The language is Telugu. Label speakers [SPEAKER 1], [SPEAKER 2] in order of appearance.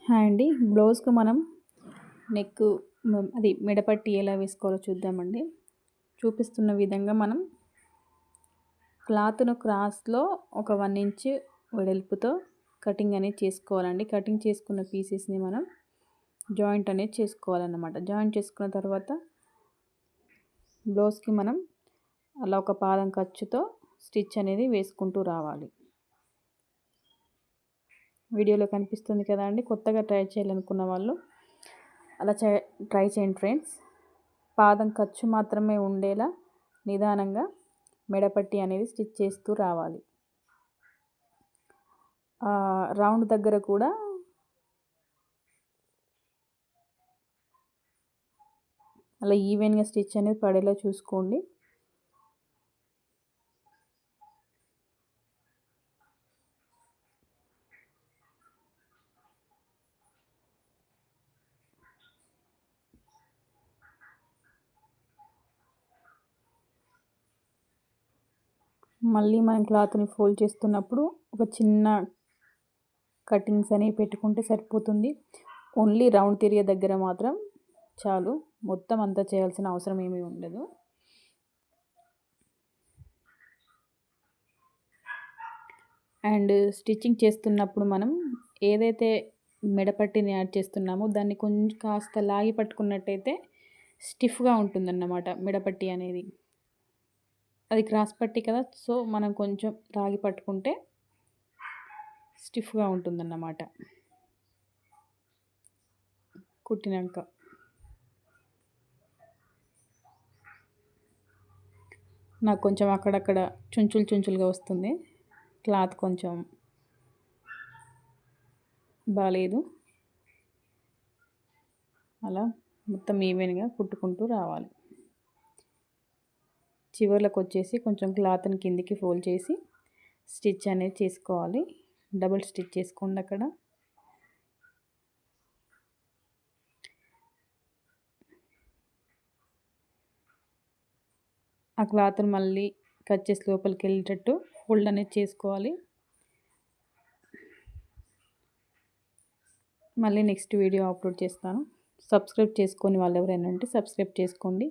[SPEAKER 1] హాయ్ అండి. బ్లౌజ్‌కి మనం నెక్ అది మెడపట్టి ఎలా వేసుకోవాలో చూద్దామండి. చూపిస్తున్న విధంగా మనం క్లాత్‌ను క్రాస్‌లో ఒక 1 ఇంచ్ వెడల్పుతో కటింగ్ అనేది చేసుకోవాలండి. కటింగ్ చేసుకున్న పీసెస్‌ని మనం జాయింట్ అనేది చేసుకోవాలన్నమాట. జాయింట్ చేసుకున్న తర్వాత బ్లౌజ్‌కి మనం అలా ఒక పాదం ఖర్చుతో స్టిచ్ అనేది వేసుకుంటూ రావాలి. వీడియోలో కనిపిస్తుంది కదా అండి. కొత్తగా ట్రై చేయాలనుకున్న వాళ్ళు అలా ట్రై చేయండి ఫ్రెండ్స్. పాదం ఖర్చు మాత్రమే ఉండేలా నిదానంగా మెడపట్టి అనేది స్టిచ్ చేస్తూ రావాలి. రౌండ్ దగ్గర కూడా అలా ఈవెన్‌గా స్టిచ్ అనేది పడేలా చూసుకోండి. మళ్ళీ మనం క్లాత్‌ని ఫోల్డ్ చేస్తున్నప్పుడు ఒక చిన్న కటింగ్స్ అనేవి పెట్టుకుంటే సరిపోతుంది. ఓన్లీ రౌండ్ తిరిగే దగ్గర మాత్రం చాలు. మొత్తం అంతా చేయాల్సిన అవసరం ఏమీ ఉండదు. అండ్ స్టిచ్చింగ్ చేస్తున్నప్పుడు మనం ఏదైతే మెడపట్టిని యాడ్ చేస్తున్నామో దాన్ని కొంచెం కాస్త లాగి పట్టుకున్నట్టయితే స్టిఫ్‌గా ఉంటుందన్నమాట మెడపట్టి అనేది. అది క్రాస్ పట్టి కదా! సో, మనం కొంచెం లాగి పట్టుకుంటే స్టిఫ్‌గా ఉంటుందన్నమాట కుట్టినంక. నాకు కొంచెం అక్కడక్కడ చుంచులుగా వస్తుంది. క్లాత్ కొంచెం బాలేదు. అలా మొత్తం ఈవెన్‌గా కుట్టుకుంటూ రావాలి. చివర్లకొచ్చేసి కొంచెం క్లాత్‌ని కిందికి ఫోల్డ్ చేసి స్టిచ్ అనేది చేసుకోవాలి. డబుల్ స్టిచ్ చేసుకోండి అక్కడ. ఆ క్లాత్‌ని మళ్ళీ కట్ చేసి లోపలికెళ్ళేటట్టు ఫోల్డ్ అనేది చేసుకోవాలి. మళ్ళీ నెక్స్ట్ వీడియో అప్లోడ్ చేస్తాను. సబ్స్క్రైబ్ చేసుకోని వాళ్ళు ఎవరైనా ఉంటే సబ్స్క్రైబ్ చేసుకోండి.